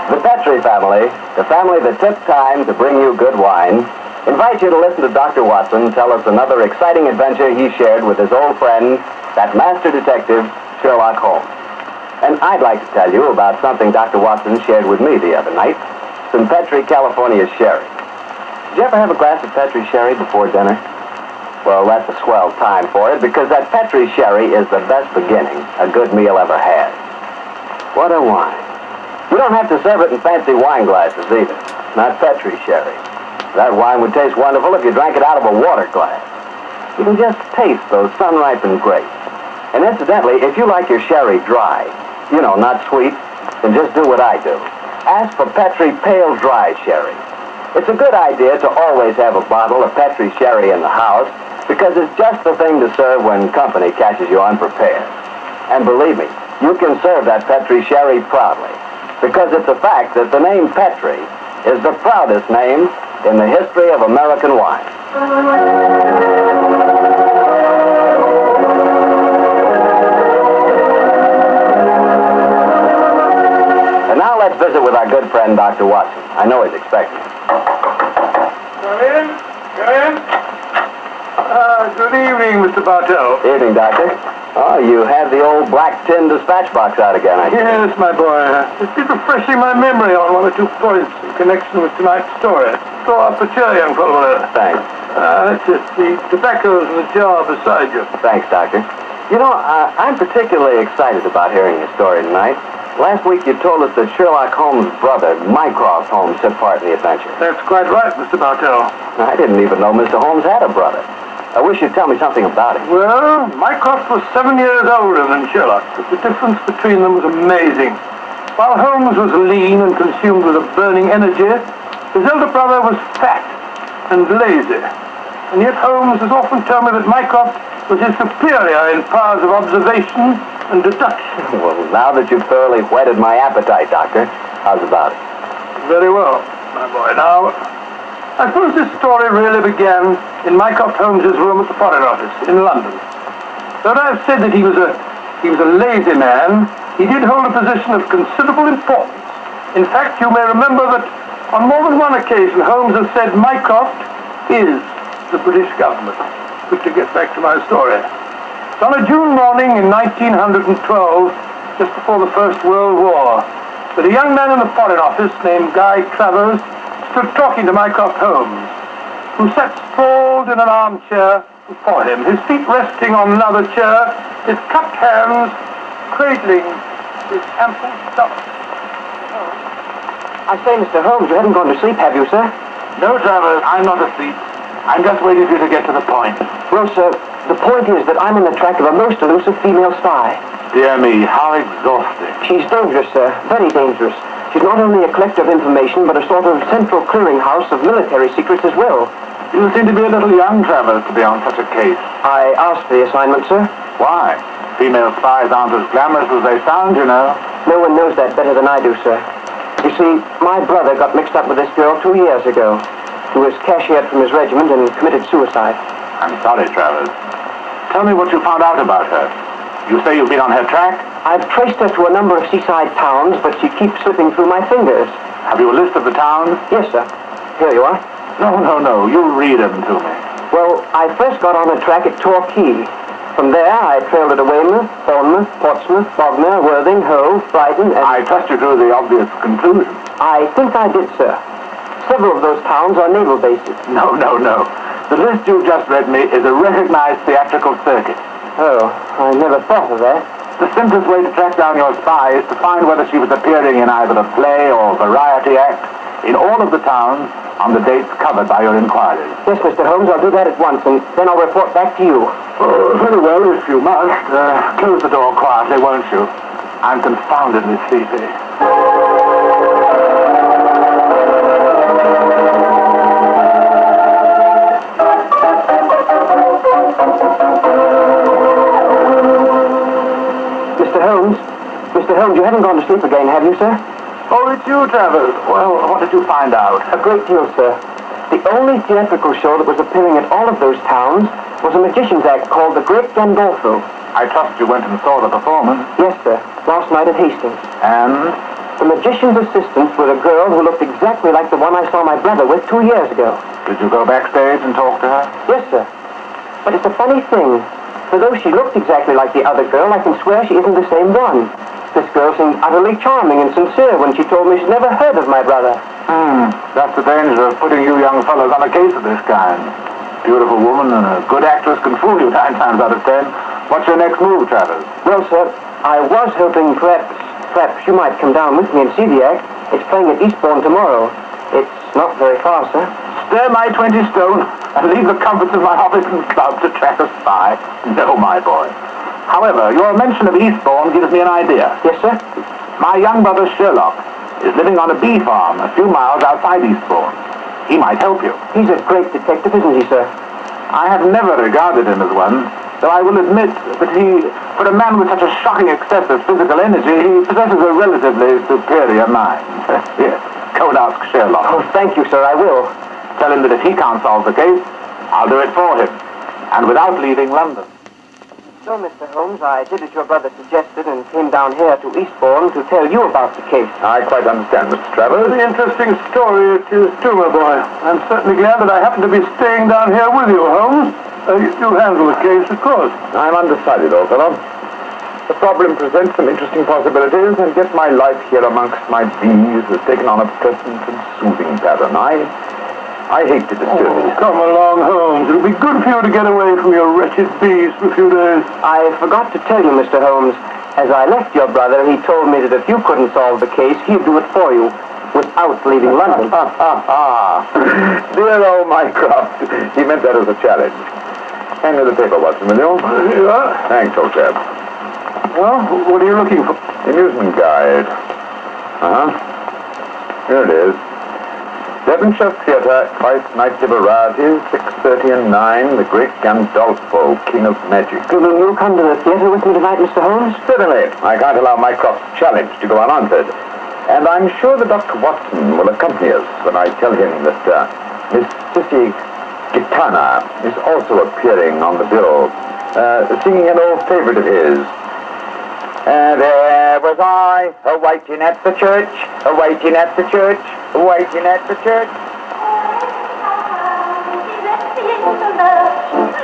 The Petrie family, the family that took time to bring you good wine, invites you to listen to Dr. Watson tell us another exciting adventure he shared with his old friend, that master detective, Sherlock Holmes. And I'd like to tell you about something Dr. Watson shared with me the other night, some Petrie California sherry. Did you ever have a glass of Petrie sherry before dinner? Well, that's a swell time for it, because that Petrie sherry is the best beginning a good meal ever had. What a wine. You don't have to serve it in fancy wine glasses either. Not Petrie sherry. That wine would taste wonderful if you drank it out of a water glass. You can just taste those sun-ripened grapes. And incidentally, if you like your sherry dry, not sweet, then just do what I do. Ask for Petrie Pale Dry Sherry. It's a good idea to always have a bottle of Petrie sherry in the house, because it's just the thing to serve when company catches you unprepared. And believe me, you can serve that Petrie sherry proudly, because it's a fact that the name Petrie is the proudest name in the history of American wine. And now let's visit with our good friend, Dr. Watson. I know he's expecting us. Come in. Good evening, Mr. Bartell. Evening, Doctor. Oh, you have the old black tin dispatch box out again, I see. Yes, my boy. It's been refreshing my memory on one or two points in connection with tonight's story. Throw up a chair, young fellow. Thanks. That's it. The tobacco's in the jar beside you. Thanks, Doctor. I'm particularly excited about hearing your story tonight. Last week you told us that Sherlock Holmes' brother, Mycroft Holmes, took part in the adventure. That's quite right, Mr. Bartell. I didn't even know Mr. Holmes had a brother. I wish you'd tell me something about him. Well, Mycroft was 7 years older than Sherlock, but the difference between them was amazing. While Holmes was lean and consumed with a burning energy, his elder brother was fat and lazy. And yet Holmes has often told me that Mycroft was his superior in powers of observation and deduction. Well, now that you've thoroughly whetted my appetite, Doctor, how's about it? Very well, my boy. Now, I suppose this story really began in Mycroft Holmes's room at the Foreign Office in London. Though I've said that he was a lazy man, he did hold a position of considerable importance. In fact, you may remember that on more than one occasion, Holmes has said Mycroft is the British government. But to get back to my story. So on a June morning in 1912, just before the First World War, that a young man in the Foreign Office named Guy Travers stood talking to Mycroft Holmes, who sat sprawled in an armchair before him, his feet resting on another chair, his cupped hands cradling his ample stomach. I say, Mr. Holmes, you haven't gone to sleep, have you, sir? No, Travers, I'm not asleep. I'm just waiting for you to get to the point. Well, sir, the point is that I'm on the track of a most elusive female spy. Dear me, how exhausting. She's dangerous, sir. Very dangerous. She's not only a collector of information, but a sort of central clearinghouse of military secrets as well. You seem to be a little young, Travers, to be on such a case. I asked for the assignment, sir. Why? Female spies aren't as glamorous as they sound, you know. No one knows that better than I do, sir. You see, my brother got mixed up with this girl 2 years ago. He was cashiered from his regiment and committed suicide. I'm sorry, Travers. Tell me what you found out about her. You say you've been on her track? I've traced her to a number of seaside towns, but she keeps slipping through my fingers. Have you a list of the towns? Yes, sir. Here you are. No. You read them to me. Well, I first got on a track at Torquay. From there, I trailed her to Weymouth, Bournemouth, Portsmouth, Bognor, Worthing, Hove, Brighton, and... I trust you drew the obvious conclusion. I think I did, sir. Several of those towns are naval bases. No. The list you just read me is a recognized theatrical circuit. Oh, I never thought of that. The simplest way to track down your spy is to find whether she was appearing in either a play or variety act in all of the towns on the dates covered by your inquiries. Yes, Mr. Holmes, I'll do that at once, and then I'll report back to you. Oh, very well, if you must. Close the door quietly, won't you? I'm confoundedly sleepy. Mr. Holmes, you haven't gone to sleep again, have you, sir? Oh, it's you, Travers. Well, what did you find out? A great deal, sir. The only theatrical show that was appearing at all of those towns was a magician's act called the Great Gondolfo. I trust you went and saw the performance. Yes, sir. Last night at Hastings. And? The magician's assistants were a girl who looked exactly like the one I saw my brother with 2 years ago. Did you go backstage and talk to her? Yes, sir. But it's a funny thing. For though she looked exactly like the other girl, I can swear she isn't the same one. This girl seemed utterly charming and sincere when she told me she'd never heard of my brother. That's the danger of putting you young fellows on a case of this kind. Beautiful woman and a good actress can fool you 9 times out of 10. What's your next move, Travers? Well, sir, I was hoping perhaps you might come down with me and see the act. It's playing at Eastbourne tomorrow. It's not very far, sir. Spare my 20 stone and leave the comforts of my office and club to track a spy. No, my boy. However, your mention of Eastbourne gives me an idea. Yes, sir? My young brother Sherlock is living on a bee farm a few miles outside Eastbourne. He might help you. He's a great detective, isn't he, sir? I have never regarded him as one, though I will admit that for a man with such a shocking excess of physical energy, he possesses a relatively superior mind. Yes, go and ask Sherlock. Oh, thank you, sir, I will. Tell him that if he can't solve the case, I'll do it for him, and without leaving London. So, Mr. Holmes, I did as your brother suggested and came down here to Eastbourne to tell you about the case. I quite understand, Mr. Travers. Very interesting story it is too, my boy. I'm certainly glad that I happen to be staying down here with you, Holmes. You handle the case, of course. I'm undecided, old fellow. The problem presents some interesting possibilities, and yet my life here amongst my bees has taken on a pleasant and soothing pattern. I hate to disturb you. Come along, Holmes. It'll be good for you to get away from your wretched bees for a few days. I forgot to tell you, Mr. Holmes, as I left your brother, he told me that if you couldn't solve the case, he'd do it for you, without leaving London. Dear old Mycroft. He meant that as a challenge. Hand me the paper, Watson, will you? Here you are. Thanks, old chap. Well, what are you looking for? Amusement guide. Here it is. Devonshire Theatre, twice nightly varieties, 6:30 and 9, the Great Gondolfo, King of Magic. Will you come to the theatre with me tonight, Mr. Holmes? Certainly. I can't allow Mycroft's challenge to go unanswered. And I'm sure that Dr. Watson will accompany us when I tell him that Miss Sissy Gitana is also appearing on the bill, singing an old favorite of his. There was I, a-waiting at the church, a-waiting at the church, a-waiting at the church.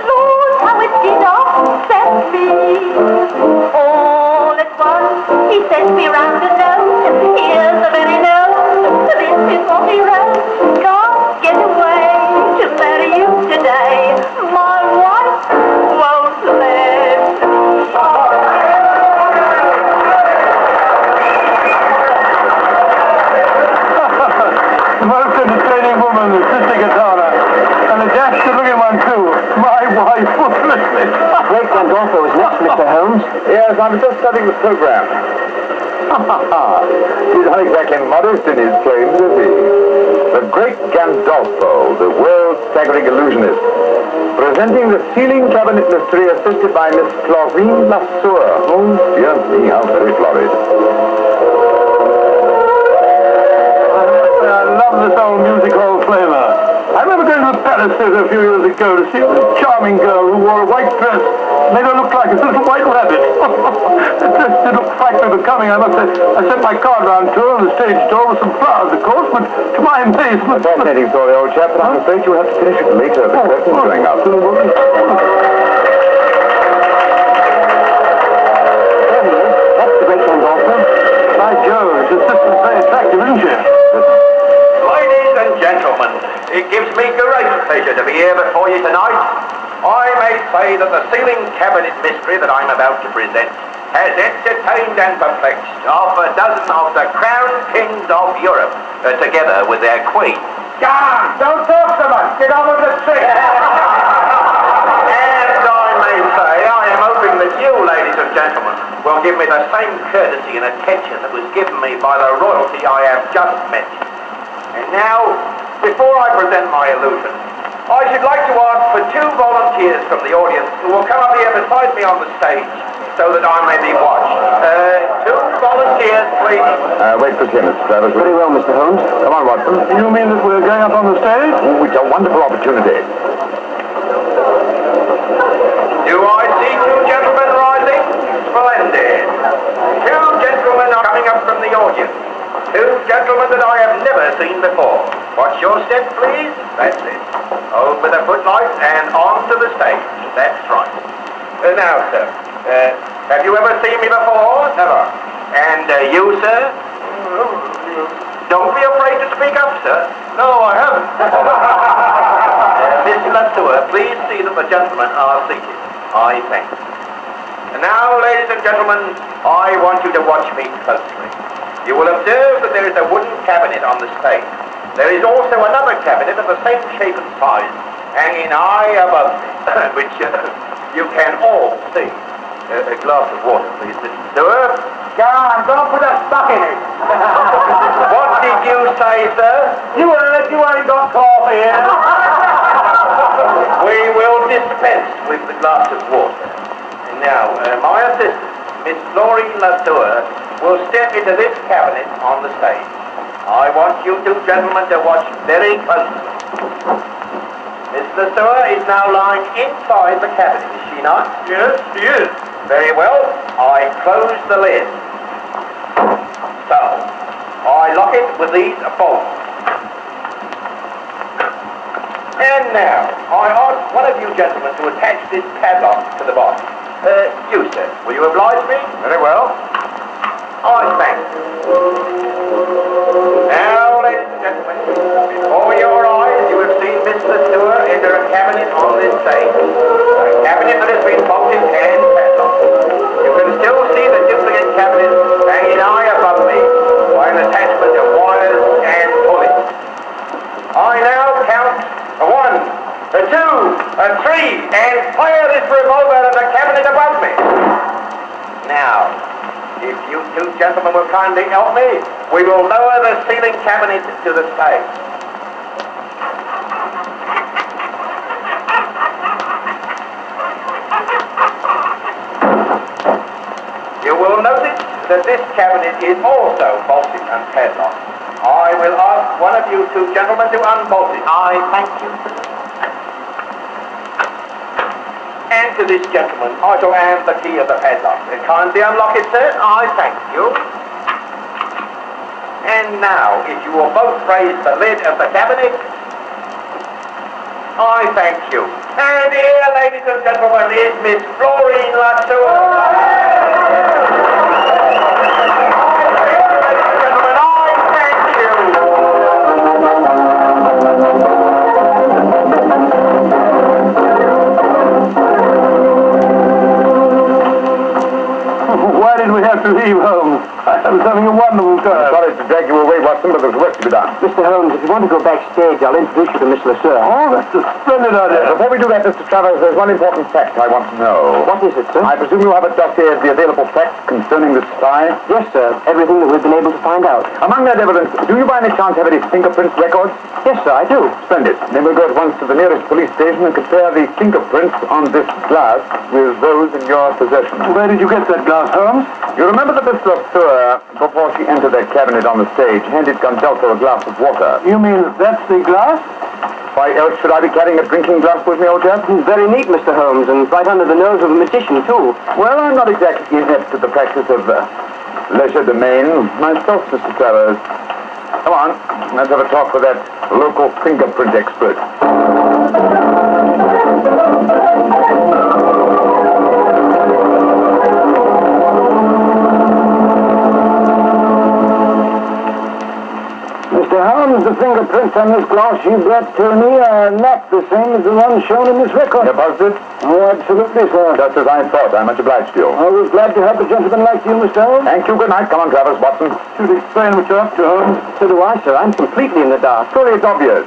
Lord, how it did upset me. All at once, he sent me round a note. Here's the very note. This is what he wrote. Can't get away to marry you today. My wife won't let me. Most entertaining woman, the Sister Gitana. And a dashed good-looking one, too. My wife will let me. Great Gondolfo is next, Mr. Holmes. Yes, I'm just studying the program. He's not exactly modest in his claims, is he? The Great Gondolfo, the world staggering illusionist, presenting the sealing cabinet mystery assisted by Miss Florine Lasseur. Oh, dear me, how very florid. I love this old music hall flavor. I remember going to a palace theater a few years ago to see a charming girl who wore a white dress. Made her look like a little white rabbit. The dress did look frightfully becoming, I must say. I sent my card round to her on the stage door with some flowers, of course, but to my amazement... Fascinating story, old chap, but I'm afraid you'll have to finish it later. The curtain's going up. There he is. That's the Great Gondolfo. By Jove, his sister's very attractive, isn't she? Ladies and gentlemen, it gives me great pleasure to be here before you tonight. I may say that the sealing cabinet mystery that I'm about to present has entertained and perplexed half a dozen of the crown kings of Europe, together with their queen. Ah, don't talk so much. Get on with the trick. And I may say, I am hoping that you, ladies and gentlemen, will give me the same courtesy and attention that was given me by the royalty I have just mentioned. And now, before I present my illusion, I should like to ask for 2 volunteers from the audience who will come up here beside me on the stage so that I may be watched. 2 volunteers, please. Wait for him, Mr. Travers. Very well, Mr. Holmes. Come on, Watson. You mean that we're going up on the stage? Oh, it's a wonderful opportunity. Do I see 2 gentlemen rising? Splendid. 2 gentlemen are coming up from the audience. two gentlemen that I have never seen before. Watch your step, please. That's it. Over the footlights and onto the stage. That's right. Now, sir, have you ever seen me before? Never. And you, sir? Don't be afraid to speak up, sir. No, I haven't. Miss Latour, please see that the gentlemen are seated. I thank you. And now, ladies and gentlemen, I want you to watch me closely. You will observe that there is a wooden cabinet on the stage. There is also another cabinet of the same shape and size hanging high above me, which you can all see. A glass of water, please, Mr. Stewart. Yeah, I'm gonna put a stuck in it. What did you say, sir? You ain't got coffee here. We will dispense with the glass of water. And now, my assistant, Miss Florine Latour, will step into this cabinet on the stage. I want you two gentlemen to watch very closely. Miss Latour is now lying inside the cabinet, is she not? Yes, she is. Very well. I close the lid. So, I lock it with these bolts. And now, I ask one of you gentlemen to attach this padlock to the bottom. You, sir, will you oblige me? Very well. I thank you. Now, ladies and gentlemen, before your eyes, you have seen Miss Latour enter a cabinet on this stage. A cabinet that has been bolted and padlocked. You can still see the duplicate cabinet hanging high above me by an attachment of wires and pulleys. I now count a 1, a 2, a 3, and fire this revolver at the cabinet above me. Now, if you two gentlemen will kindly help me, we will lower the ceiling cabinet to the stage. You will notice that this cabinet is also bolted and padlocked. I will ask one of you two gentlemen to unbolt it. I thank you, sir. And to this gentleman, I shall hand the key of the padlock. Kindly unlock it, sir. I thank you. And now, if you will both raise the lid of the cabinet, I thank you. And here, ladies and gentlemen, is Miss Florine Latour. Why did we have to leave home? I was having a wonderful time. Sorry to drag you away, Watson, but there's work to be done. Mr. Holmes, if you want to go backstage, I'll introduce you to Miss Latour. Oh, that's a splendid idea. Before we do that, Mr. Travers, there's one important fact I want to know. What is it, sir? I presume you have a dossier of the available facts concerning the spy? Yes, sir. Everything that we've been able to find out. Among that evidence, do you by any chance have any fingerprint records? Yes, sir, I do. Splendid. Then we'll go at once to the nearest police station and compare the fingerprints on this glass with those in your possession. Where did you get that glass, Holmes? You remember that Miss Latour, before she entered that cabinet on the stage, handed Gondolfo a glass of water. You mean that's the glass? Why else should I be carrying a drinking glass with me, old chap? Very neat, Mr. Holmes, and right under the nose of a magician, too. Well, I'm not exactly inept at the practice of legerdemain myself, Mr. Travers. Come on, let's have a talk with that local fingerprint expert. Mr. Holmes, the fingerprints on this glass you brought to me are not the same as the ones shown in this record. You're positive? Oh, absolutely, sir. Just as I thought. I'm much obliged to you. I was glad to help a gentleman like you, Mr. Holmes. Thank you. Good night. Come on, Travers, Watson. Should explain what you're up to, Holmes. So do I, sir. I'm completely in the dark. Surely it's obvious.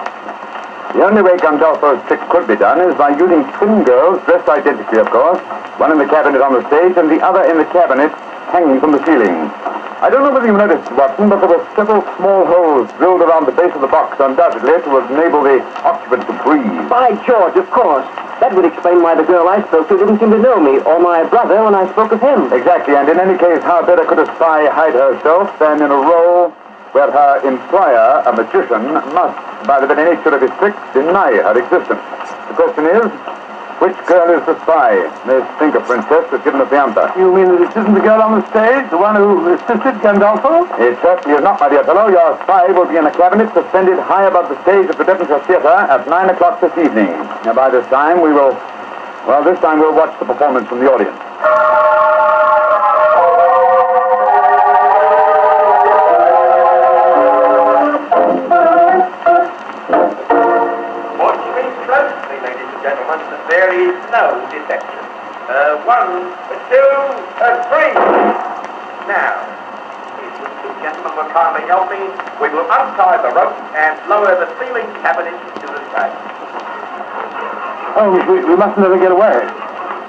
The only way Gondolfo's trick could be done is by using twin girls, dressed identically, of course, one in the cabinet on the stage and the other in the cabinet hanging from the ceiling. I don't know whether you noticed, Watson, but there were several small holes drilled around the base of the box, undoubtedly to enable the occupant to breathe. By George, of course. That would explain why the girl I spoke to didn't seem to know me, or my brother when I spoke of him. Exactly, and in any case, how better could a spy hide herself than in a role where her employer, a magician, must, by the very nature of his trick, deny her existence. The question is, Which girl is the spy? This fingerprint test was given to Fianta. You mean that it isn't the girl on the stage, the one who assisted Gandolfo? It certainly is not, my dear fellow. Your spy will be in a cabinet suspended high above the stage of the Devonshire Theatre at 9 o'clock this evening. Now, by this time, this time we'll watch the performance from the audience. Watch me closely, ladies and gentlemen. There is no deception. 1, 2, 3. Now, if you two gentlemen will kindly help me, we will untie the rope and lower the ceiling cabinet to the stage. Holmes, we mustn't let her get away.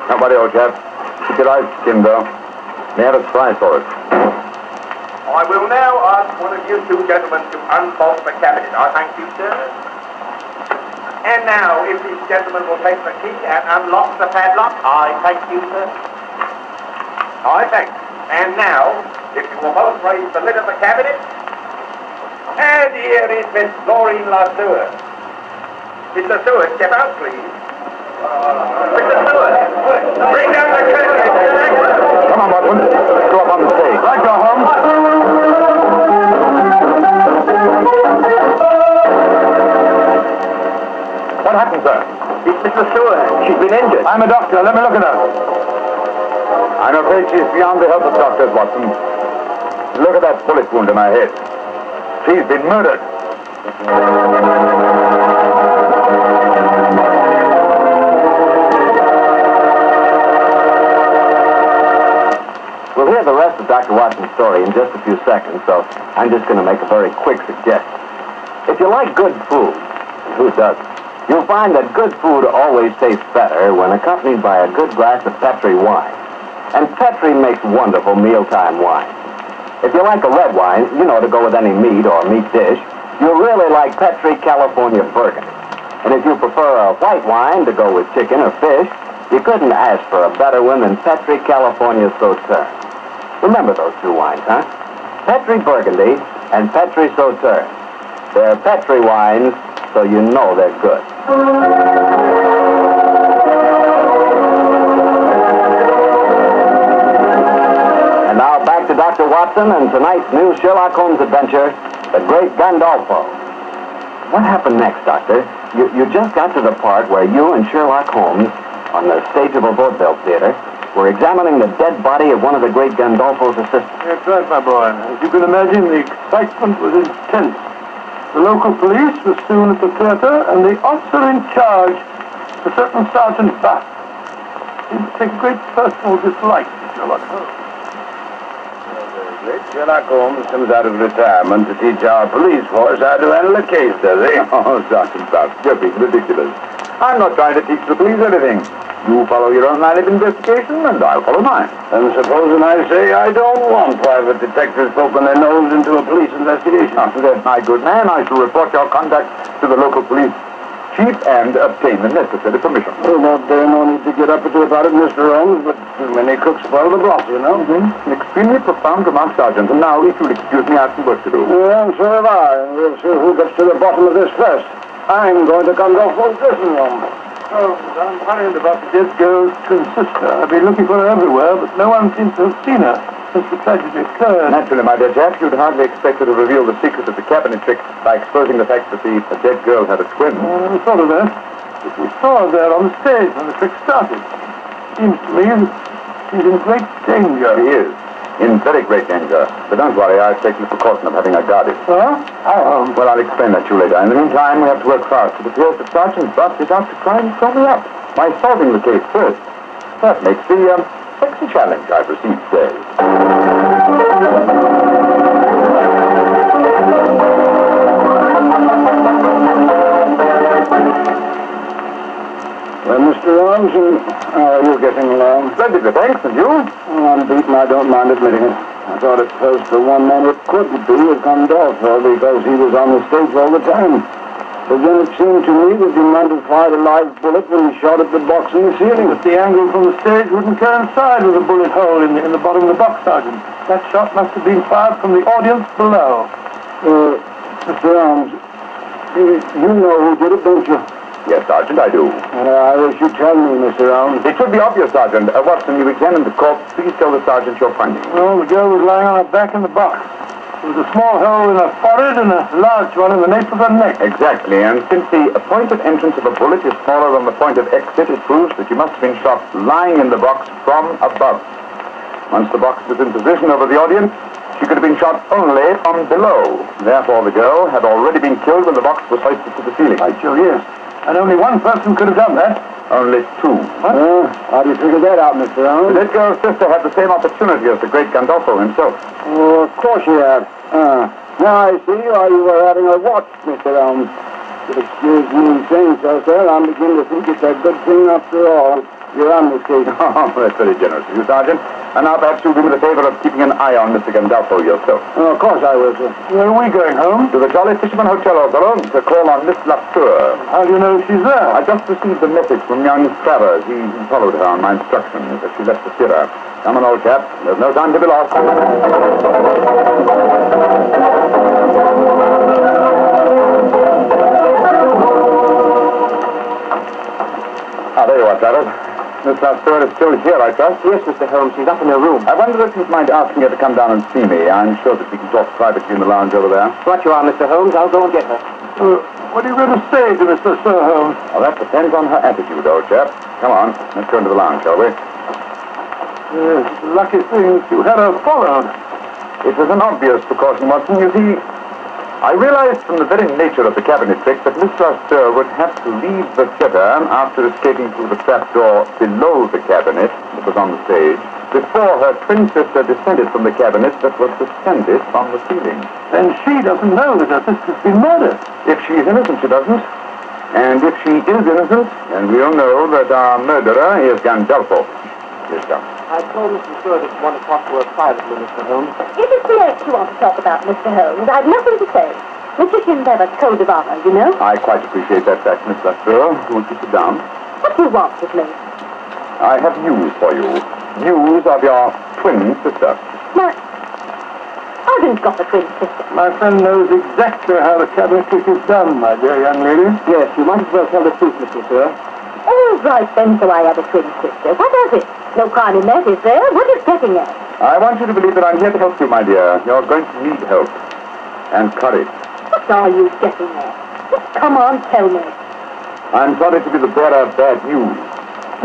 Don't worry, old chap. Keep your eyes skinned, though. They have a spy for us. I will now ask one of you two gentlemen to unbolt the cabinet. I thank you, sir. And now, if these gentlemen will take the key and unlock the padlock, I thank you, sir. I thank you. And now, if you will both raise the lid of the cabinet. And here is Miss Doreen LaSewer. Mr. Seward, step out, please. Mr. Seward, bring down the curtain. Come on, Watson. Let's go up on the stage. Right, go home. What happened, sir? It's Mrs. Seward. She's been injured. I'm a doctor. Let me look at her. I'm afraid she's beyond the help of doctors, Watson. Look at that bullet wound in her head. She's been murdered. We'll hear the rest of Dr. Watson's story in just a few seconds, so I'm just going to make a very quick suggestion. If you like good food, and who doesn't, you'll find that good food always tastes better when accompanied by a good glass of Petri wine. And Petri makes wonderful mealtime wine. If you like a red wine, you know, to go with any meat or meat dish, you'll really like Petri California Burgundy. And if you prefer a white wine to go with chicken or fish, you couldn't ask for a better one than Petri California Sauterne. Remember those two wines, huh? Petri Burgundy and Petri Sauterne. They're Petri wines, so you know they're good. And now back to Dr. Watson and tonight's new Sherlock Holmes adventure, The Great Gondolfo. What happened next, Doctor? You just got to the part where you and Sherlock Holmes, on the stage of a vaudeville theater, were examining the dead body of one of the Great Gondolfo's assistants. That's right, my boy. As you can imagine, the excitement was intense. The local police was soon at the theater, and the officer in charge, a certain Sergeant Basil, seemed to take great personal dislike to Sherlock Holmes. Sherlock Holmes comes out of retirement to teach our police force how to handle a case, does he? Oh, Sergeant Basil, you're being ridiculous. I'm not trying to teach the police anything. You follow your own line of investigation, and I'll follow mine. And supposing I say I don't want private detectives poking their nose into a police investigation? After that, my good man, I shall report your conduct to the local police chief and obtain the necessary permission. Oh, there's no need to get uppity about it, Mr. Holmes, but too many cooks spoil the broth, you know. Mm-hmm. An extremely profound remark, Sergeant. And now, if you'll excuse me, I have some work to do. Yeah, and so have I. And we'll see who gets to the bottom of this first. I'm going to Gondolfo's dressing room. Oh, I'm worried about the dead girl's twin sister. I've been looking for her everywhere, but no one seems to have seen her since the tragedy occurred. Naturally, my dear chap, you'd hardly expect her to reveal the secret of the cabinet trick by exposing the fact that the dead girl had a twin. I never thought of that. But we saw her there on the stage when the trick started. Seems to me that she's in great danger. She is. In very great danger. But don't worry, I've taken the precaution of having her guarded. Huh? Well, I'll explain that to you later. In the meantime, we have to work fast. It appears that Sergeant Butt is out to try and throw me up by solving the case first. That makes the sexy challenge I've received today. Well, Mr. Holmes, how are you getting along? Splendidly, thanks. And you? Oh, I'm beaten. I don't mind admitting it. I thought at first the one man it couldn't be was Gondolfo because he was on the stage all the time. But then it seemed to me that he might have fired a live bullet when he shot at the box in the ceiling. But the angle from the stage wouldn't coincide with the bullet hole in the bottom of the box, Sergeant. That shot must have been fired from the audience below. Mr. Holmes, you know who did it, don't you? Yes, Sergeant, I do. I wish you'd tell me, Mr. Holmes. It should be obvious, Sergeant. Watson, you examined the corpse. Please tell the Sergeant your findings. Well, the girl was lying on her back in the box. There was a small hole in her forehead and a large one in the nape of her neck. Exactly, and since the point of entrance of a bullet is smaller than the point of exit, it proves that you must have been shot lying in the box from above. Once the box was in position over the audience, she could have been shot only from below. Therefore, the girl had already been killed when the box was hoisted to the ceiling. Right, sure, yes. And only one person could have done that. Only two. How do you figure that out, Mr. Holmes? That girl's sister had the same opportunity as the Great Gondolfo himself. Oh, of course you have. Now I see why you were having a watch, Mr. Holmes. But excuse me saying so, sir. I'm beginning to think it's a good thing after all. You're on this case. Oh, that's very generous of you, Sergeant. And now perhaps you'll do me the favor of keeping an eye on Mr. Gondolfo yourself. Oh, of course I will, sir. Where are we going home? To the Jolly Fisherman Hotel, old fellow, to call on Miss Latour. How do you know she's there? I just received a message from young Travers. He followed her on my instructions as she left the theater. Come on, old chap. There's no time to be lost. There you are, Travers. Miss Latour is still here, I trust. Yes, Mr. Holmes. She's up in her room. I wonder if you'd mind asking her to come down and see me. I'm sure that we can talk privately in the lounge over there. Right you are, Mr. Holmes. I'll go and get her. What are you going to say to Mr. Sir Holmes? Well, that depends on her attitude, old chap. Come on, let's go into the lounge, shall we? Yes, lucky thing you had her followed. It was an obvious precaution, Watson. You see, I realized from the very nature of the cabinet trick that Miss Latour would have to leave the theater after escaping through the trapdoor below the cabinet that was on the stage before her twin sister descended from the cabinet that was suspended from the ceiling. Then she doesn't know that her sister's been murdered. If she's innocent, she doesn't. And if she is innocent, then we'll know that our murderer is Gondolfo. Yes, sir. I told Mrs. Stewart that you want to talk to her privately, Mr. Holmes. If it's the act you want to talk about, Mr. Holmes, I've nothing to say. Magicians have a code of honor, you know. I quite appreciate that fact, Miss Latour. Won't you sit down? What do you want with me? I have news for you. News of your twin sister. I haven't got a twin sister. My friend knows exactly how the cabinet trick is done, my dear young lady. Yes, you might as well tell the truth, Mr. Sir. All right, then, so I have a twin sister. What of it? No crime in that, is there? What are you getting at? I want you to believe that I'm here to help you, my dear. You're going to need help. And courage. What are you getting at? Just come on, tell me. I'm sorry to be the bearer of bad news.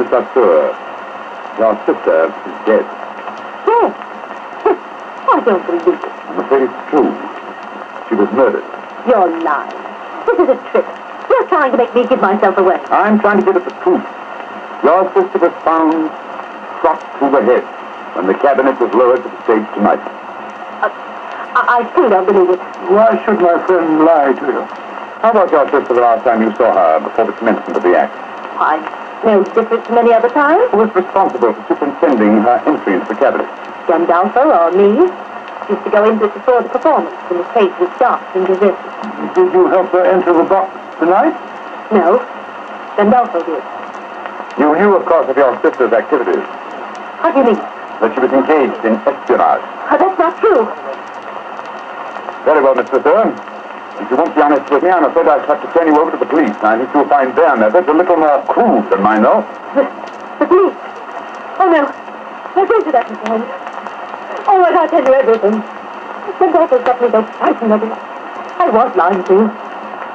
Miss Latour, your sister is dead. Yes. I don't believe it. I'm afraid it's true. She was murdered. You're lying. This is a trick. You're trying to make me give myself away. I'm trying to get at the truth. Your sister was found shot through the head when the cabinet was lowered to the stage tonight. I still don't believe it. Why should my friend lie to you? How about your sister the last time you saw her before the commencement of the act? Why, no different from any other time. Who was responsible for superintending her entry into the cabinet? Gondolfo or me used to go into it before the performance when the stage was dark and deserted. Did you help her enter the box tonight? No, Gondolfo did. You knew, of course, of your sister's activities. How do you mean? That she was engaged in espionage. Oh, that's not true. Very well, Mr. Stern. If you won't be honest with me, I'm afraid I'll have to turn you over to the police. I think you'll find their methods a little more crude than mine, though. The police? Oh, no. No, don't do that, Mr. Holmes. All right, I'll tell you everything. Gondolfo's got me so frightened of him. I was lying to you.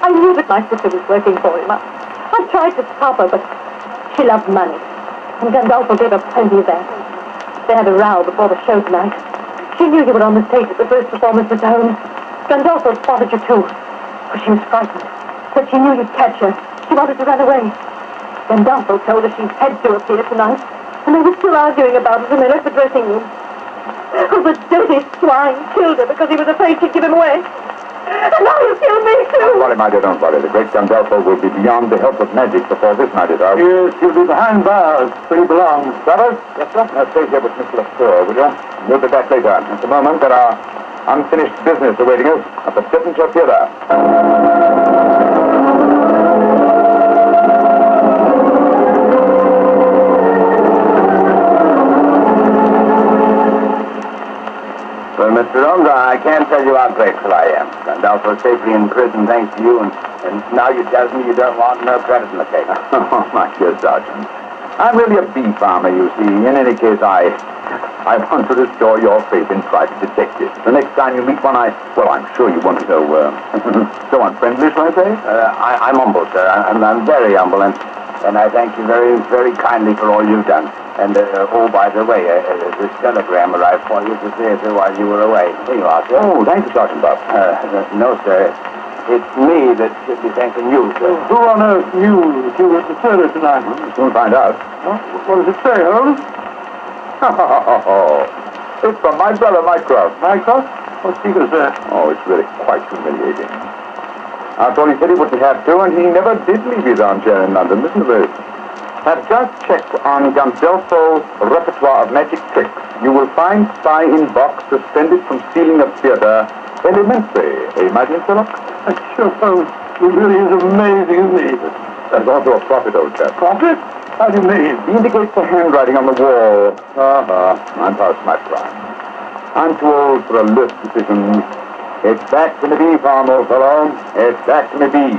I knew that my sister was working for him. I tried to stop her, but she loved money. And Gondolfo gave her plenty of that. They had a row before the show tonight. She knew you were on the stage at the first performance, Mr. Holmes. Gondolfo spotted you too. But she was frightened. Said she knew you'd catch her. She wanted to run away. Gondolfo told her she had to appear tonight. And they were still arguing about it when they left the dressing room. Oh, the dirty swine killed her because he was afraid she'd give him away. And now he'll kill me too. Don't worry, my dear, don't worry. The great Gondolfo will be beyond the help of magic before this night is out. Yes, he'll be behind bars where he belongs. Travers? Yes, sir? Now stay here with Miss Latour, will you? We'll be back later. At the moment, there are unfinished business awaiting us at the Signature Theater. Well, Mr. Holmes, I can't tell you how grateful I am. Gondolfo safely in prison thanks to you, and And now you tell me you don't want no credit in the case. Oh, my dear Sergeant. I'm really a bee farmer, you see. In any case, I want to restore your faith in private detectives. The next time you meet one, I'm sure you won't so unfriendly, shall I say? I'm humble, sir. I'm very humble, and I thank you very, very kindly for all you've done. And, by the way, this telegram arrived for you to theater while you were away. Here you are, sir. Oh, thank you, Sergeant Bob. No, sir. It's me that should be thanking you, sir. Who on earth knew that you were at the theater tonight? We'll soon find out. Huh? What does it say, Holmes? It's from my brother, Mycroft. Mycroft? What's he going to say? Oh, it's really quite humiliating. After all, he said he wouldn't have to, and he never did leave his armchair in London. Listen to this. Have just checked on Gondolfo's repertoire of magic tricks. You will find spy in box suspended from ceiling of theater. Elementary, my dear Sherlock? Sure, Holmes. It really is amazing, isn't it? There's also a prophet, old chap. Prophet? How do you mean? He indicates the handwriting on the wall. I'm past my prime. I'm too old for alert decisions. It's back to me bee, farm, old fellow. It's back to me bee.